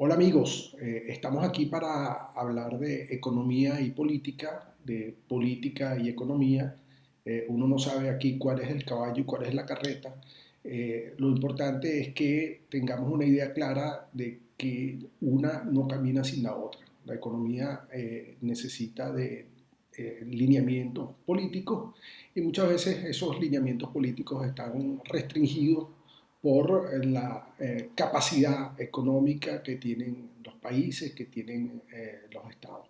Hola amigos, estamos aquí para hablar de economía y política, de política y economía. Uno no sabe aquí cuál es el caballo y cuál es la carreta. Lo importante es que tengamos una idea clara de que una no camina sin la otra. La economía necesita de lineamientos políticos y muchas veces esos lineamientos políticos están restringidos por la capacidad económica que tienen los países, que tienen los estados.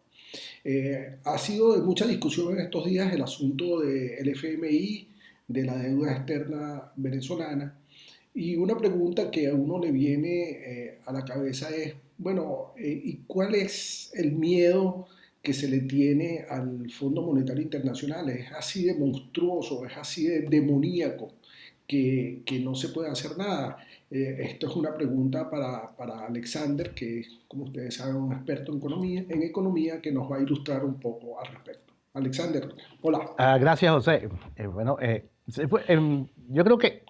Ha sido de mucha discusión en estos días el asunto del FMI, de la deuda externa venezolana, y una pregunta que a uno le viene a la cabeza es, bueno, ¿y cuál es el miedo que se le tiene al Fondo Monetario Internacional? ¿Es así de monstruoso, es así de demoníaco que no se puede hacer nada? Esto es una pregunta para Alexander, que es, como ustedes saben, un experto en economía, que nos va a ilustrar un poco al respecto. Alexander, hola. Gracias, José. Yo creo que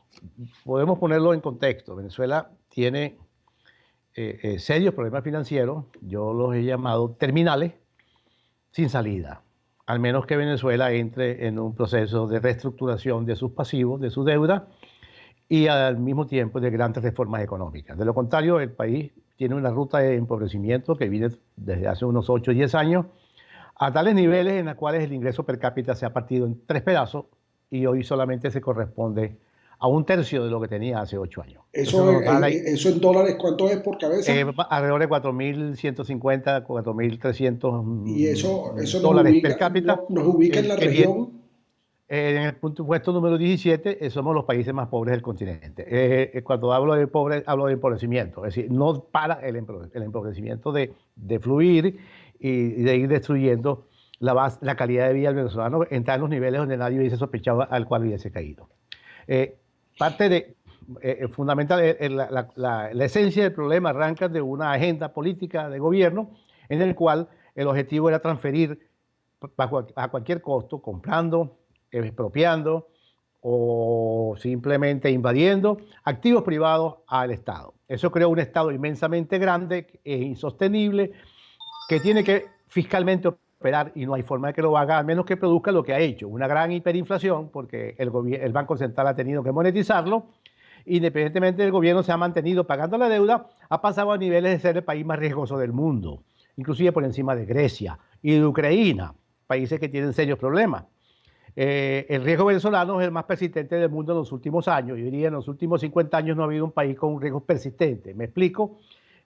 podemos ponerlo en contexto. Venezuela tiene serios problemas financieros, yo los he llamado terminales, sin salida. Al menos que Venezuela entre en un proceso de reestructuración de sus pasivos, de su deuda, y al mismo tiempo de grandes reformas económicas. De lo contrario, el país tiene una ruta de empobrecimiento que viene desde hace unos 8 o 10 años, a tales niveles en los cuales el ingreso per cápita se ha partido en 3 pedazos y hoy solamente se corresponde a un tercio de lo que tenía hace 8 años. Eso en dólares, ¿cuánto es por cabeza? Alrededor de 4.150, 4.300 Y eso dólares per cápita, nos ubica en la que viene región. en el puesto número 17, somos los países más pobres del continente. Cuando hablo de pobre, hablo de empobrecimiento, es decir, no para el empobrecimiento de fluir y de ir destruyendo la calidad de vida del venezolano, entrar en los niveles donde nadie hubiese sospechado al cual hubiese caído. Parte de, fundamental, la esencia del problema arranca de una agenda política de gobierno en el cual el objetivo era transferir a cualquier costo, comprando, expropiando o simplemente invadiendo activos privados al Estado. Eso creó un Estado inmensamente grande e insostenible que tiene que fiscalmente operar y no hay forma de que lo haga a menos que produzca lo que ha hecho, una gran hiperinflación, porque el Banco Central ha tenido que monetizarlo. Independientemente del gobierno se ha mantenido pagando la deuda, ha pasado a niveles de ser el país más riesgoso del mundo, inclusive por encima de Grecia y de Ucrania, países que tienen serios problemas. El riesgo venezolano es el más persistente del mundo en los últimos años. Yo diría en los últimos 50 años no ha habido un país con un riesgo persistente. Me explico.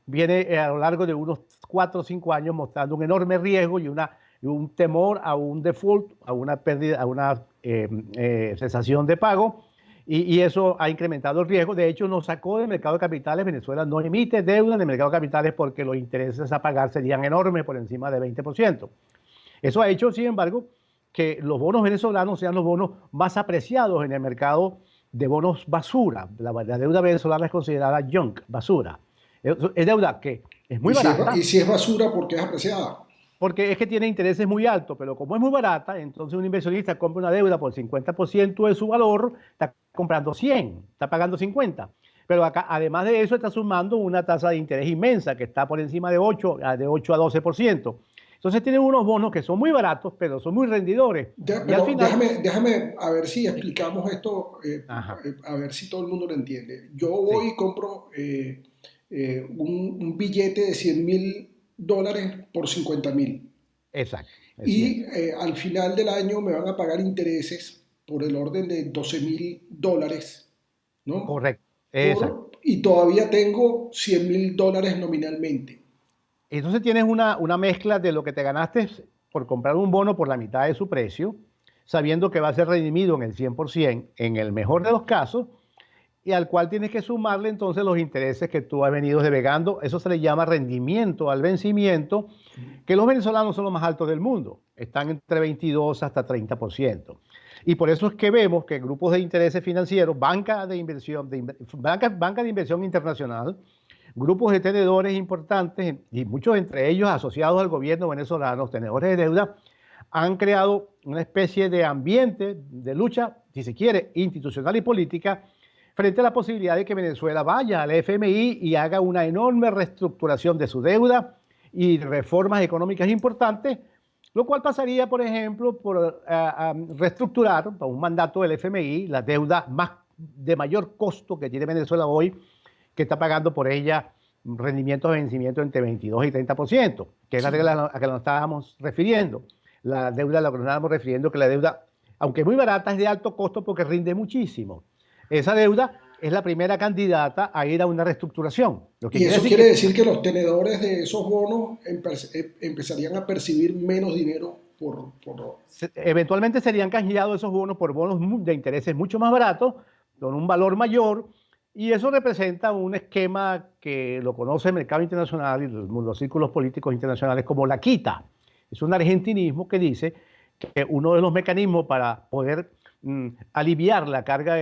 Viene a lo largo de unos 4 o 5 años mostrando un enorme riesgo y un temor a un default, a una pérdida, a una cesación de pago. Y eso ha incrementado el riesgo. De hecho, nos sacó del mercado de capitales. Venezuela no emite deuda en el mercado de capitales porque los intereses a pagar serían enormes, por encima de 20%. Eso ha hecho, sin embargo, que los bonos venezolanos sean los bonos más apreciados en el mercado de bonos basura. La deuda venezolana es considerada junk, basura. Es deuda que es muy Y barata, si es basura, ¿por qué es apreciada? porque es que tiene intereses muy altos, pero como es muy barata, entonces un inversionista compra una deuda por 50% de su valor, está comprando 100, está pagando 50. Pero acá, además de eso, está sumando una tasa de interés inmensa que está por encima de 8 a 12%. Entonces tienen unos bonos que son muy baratos, pero son muy rendidores. Y al Pero final, déjame a ver si sí, explicamos esto, ajá, a ver si todo el mundo lo entiende. Yo sí, voy y compro un billete de $100.000 por 50.000. exacto, es Y cierto. al final del año me van a pagar intereses por el orden de $12.000, ¿no? Correcto, exacto. Y todavía tengo $100.000 nominalmente. Entonces tienes una mezcla de lo que te ganaste por comprar un bono por la mitad de su precio, sabiendo que va a ser redimido en el 100%, en el mejor de los casos, y al cual tienes que sumarle entonces los intereses que tú has venido devengando. Eso se le llama rendimiento al vencimiento, que los venezolanos son los más altos del mundo, están entre 22 hasta 30%. Y por eso es que vemos que grupos de intereses financieros, banca de inversión internacional, grupos de tenedores importantes, y muchos entre ellos asociados al gobierno venezolano, tenedores de deuda, han creado una especie de ambiente de lucha, si se quiere, institucional y política, frente a la posibilidad de que Venezuela vaya al FMI y haga una enorme reestructuración de su deuda y reformas económicas importantes, lo cual pasaría, por ejemplo, por a reestructurar a un mandato del FMI la deuda de mayor costo que tiene Venezuela hoy, que está pagando por ella rendimientos de vencimiento entre 22 y 30%, que es la regla a la que nos estábamos refiriendo. La deuda a la que nos estábamos refiriendo, que la deuda, aunque muy barata, es de alto costo porque rinde muchísimo. Esa deuda es la primera candidata a ir a una reestructuración. Lo que Y quiere eso decir quiere que decir que los tenedores de esos bonos empezarían a percibir menos dinero por... eventualmente serían canjeados esos bonos por bonos de intereses mucho más baratos, con un valor mayor, y eso representa un esquema que lo conoce el mercado internacional y los círculos políticos internacionales como la quita. Es un argentinismo que dice que uno de los mecanismos para poder aliviar la carga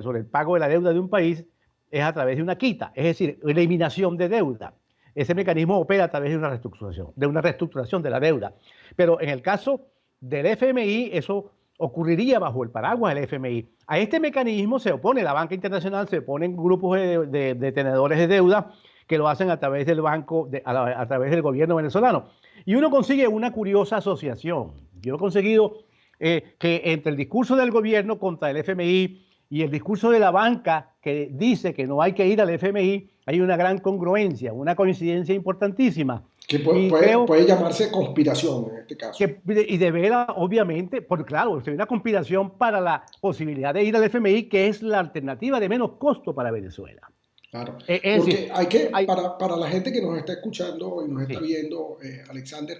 sobre el pago de la deuda de un país es a través de una quita, es decir, eliminación de deuda. Ese mecanismo opera a través de una reestructuración de la deuda. Pero en el caso del FMI, eso ocurriría bajo el paraguas del FMI. A este mecanismo se opone la banca internacional, se oponen grupos de tenedores de deuda que lo hacen a través del banco, a través del gobierno venezolano. Y uno consigue una curiosa asociación. Yo he conseguido que entre el discurso del gobierno contra el FMI y el discurso de la banca que dice que no hay que ir al FMI, hay una gran congruencia, una coincidencia importantísima. que Y creo puede llamarse conspiración en este caso. y de vera, obviamente, porque claro, hay una conspiración para la posibilidad de ir al FMI, que es la alternativa de menos costo para Venezuela. Claro, Es decir, porque hay que, hay, para la gente que nos está escuchando y nos está sí, viendo, Alexander,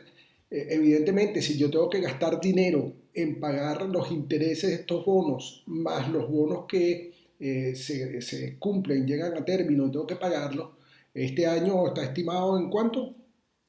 evidentemente si yo tengo que gastar dinero en pagar los intereses de estos bonos, más los bonos que se cumplen, llegan a término y tengo que pagarlos, este año está estimado en cuánto.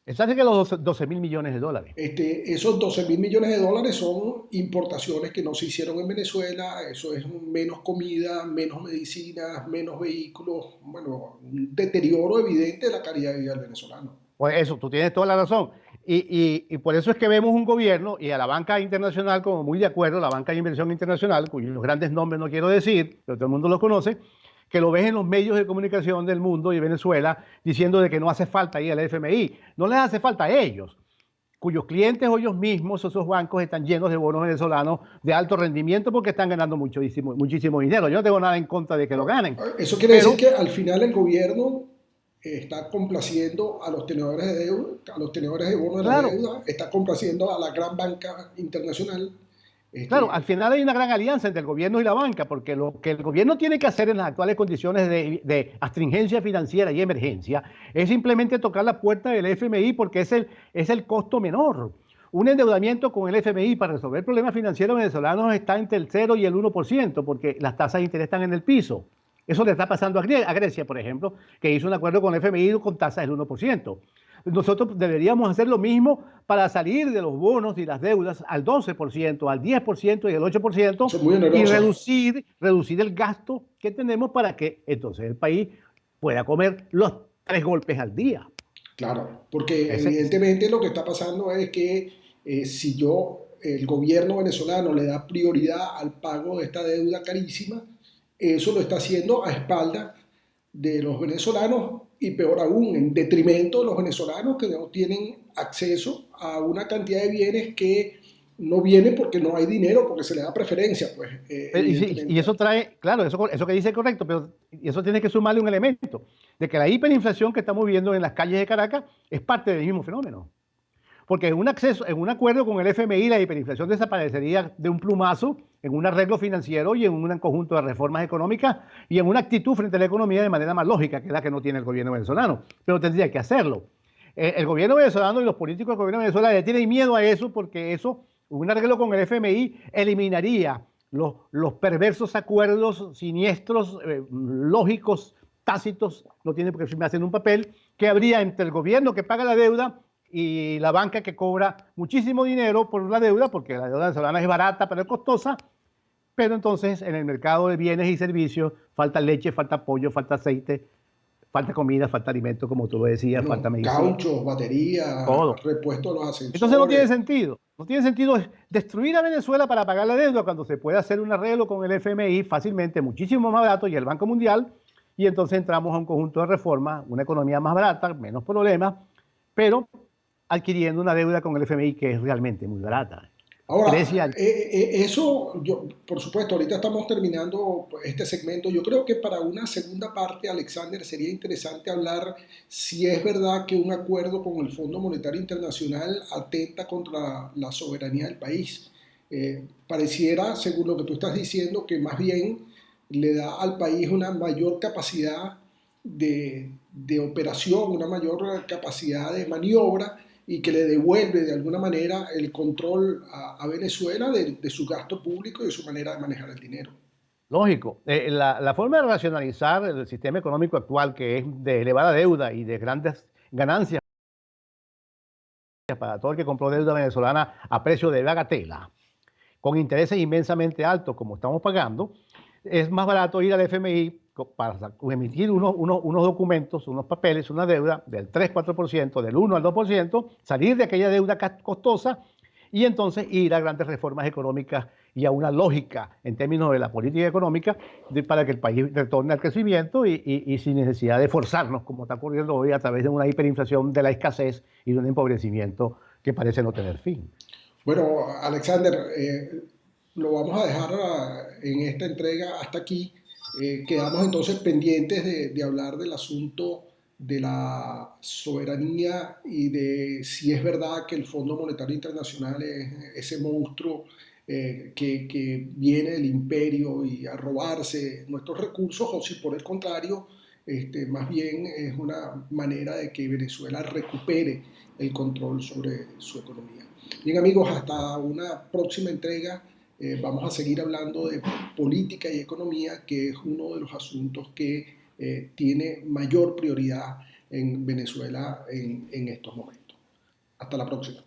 es así que los 12 mil millones de dólares. Esos 12 mil millones de dólares son importaciones que no se hicieron en Venezuela, eso es menos comida, menos medicinas, menos vehículos, bueno, un deterioro evidente de la calidad de vida del venezolano. Pues eso, tú tienes toda la razón. Y por eso es que vemos un gobierno y a la banca internacional como muy de acuerdo, la banca de inversión internacional, cuyos grandes nombres no quiero decir, pero todo el mundo lo conoce, que lo ves en los medios de comunicación del mundo y Venezuela diciendo de que no hace falta ir al FMI. No les hace falta a ellos, cuyos clientes o ellos mismos, esos bancos, están llenos de bonos venezolanos de alto rendimiento porque están ganando muchísimo, muchísimo dinero. Yo no tengo nada en contra de que lo ganen, Eso quiere decir pero que al final el gobierno está complaciendo a los tenedores de deuda, a los tenedores de bonos de la claro, deuda, está complaciendo a la gran banca internacional. claro, Este, al final hay una gran alianza entre el gobierno y la banca, porque lo que el gobierno tiene que hacer en las actuales condiciones de astringencia financiera y emergencia es simplemente tocar la puerta del FMI porque es el costo menor. Un endeudamiento con el FMI para resolver problemas financieros venezolanos está entre el 0 y el 1%, porque las tasas de interés están en el piso. Eso le está pasando a Grecia, por ejemplo, que hizo un acuerdo con el FMI con tasas del 1%. Nosotros deberíamos hacer lo mismo para salir de los bonos y las deudas al 12%, al 10% y al 8% Eso es muy y oneroso. reducir el gasto que tenemos para que entonces el país pueda comer los 3 golpes al día. Claro, porque Ese, evidentemente lo que está pasando es que si el gobierno venezolano le da prioridad al pago de esta deuda carísima, eso lo está haciendo a espaldas de los venezolanos y peor aún, en detrimento de los venezolanos que no tienen acceso a una cantidad de bienes que no vienen porque no hay dinero, porque se le da preferencia, pues y evidentemente. eso trae, claro, eso que dice es correcto, pero eso tiene que sumarle un elemento de que la hiperinflación que estamos viendo en las calles de Caracas es parte del mismo fenómeno. Porque en un acuerdo con el FMI la hiperinflación desaparecería de un plumazo en un arreglo financiero y en un conjunto de reformas económicas y en una actitud frente a la economía de manera más lógica, que es la que no tiene el gobierno venezolano. Pero tendría que hacerlo. El gobierno venezolano y los políticos del gobierno de Venezuela le tienen miedo a eso porque eso, un arreglo con el FMI, eliminaría los perversos acuerdos siniestros, lógicos, tácitos, no tiene por qué firmarse en un papel, que habría entre el gobierno que paga la deuda y la banca que cobra muchísimo dinero por la deuda, porque la deuda venezolana es barata pero es costosa, pero entonces en el mercado de bienes y servicios falta leche, falta pollo, falta aceite, falta comida, falta alimento, como tú lo decías, falta Bueno, medicina, cauchos, baterías, todo. repuestos de los Entonces no tiene ascensores. sentido, No tiene sentido destruir a Venezuela para pagar la deuda cuando se puede hacer un arreglo con el FMI fácilmente, muchísimo más barato, y el Banco Mundial, y entonces entramos a un conjunto de reformas, una economía más barata, menos problemas, pero adquiriendo una deuda con el FMI que es realmente muy barata. Ahora, Grecia, eso, yo, por supuesto, ahorita estamos terminando este segmento. Yo creo que para una segunda parte, Alexander, sería interesante hablar si es verdad que un acuerdo con el Fondo Monetario Internacional atenta contra la soberanía del país. Pareciera, según lo que tú estás diciendo, que más bien le da al país una mayor capacidad de operación, una mayor capacidad de maniobra y que le devuelve de alguna manera el control a Venezuela de su gasto público y de su manera de manejar el dinero. lógico, la forma de racionalizar el sistema económico actual, que es de elevada deuda y de grandes ganancias para todo el que compró deuda venezolana a precio de bagatela, con intereses inmensamente altos como estamos pagando, es más barato ir al FMI para emitir unos documentos, unos papeles, una deuda del 3-4%, del 1 al 2%, salir de aquella deuda costosa y entonces ir a grandes reformas económicas y a una lógica en términos de la política económica para que el país retorne al crecimiento y sin necesidad de forzarnos, como está ocurriendo hoy, a través de una hiperinflación de la escasez y de un empobrecimiento que parece no tener fin. Bueno, Alexander, lo vamos a dejar en esta entrega hasta aquí. Quedamos entonces pendientes de hablar del asunto de la soberanía y de si es verdad que el Fondo Monetario Internacional es ese monstruo que viene del imperio y a robarse nuestros recursos, o si por el contrario, más bien es una manera de que Venezuela recupere el control sobre su economía. Bien amigos, hasta una próxima entrega. Vamos a seguir hablando de política y economía, que es uno de los asuntos que tiene mayor prioridad en Venezuela en estos momentos. Hasta la próxima.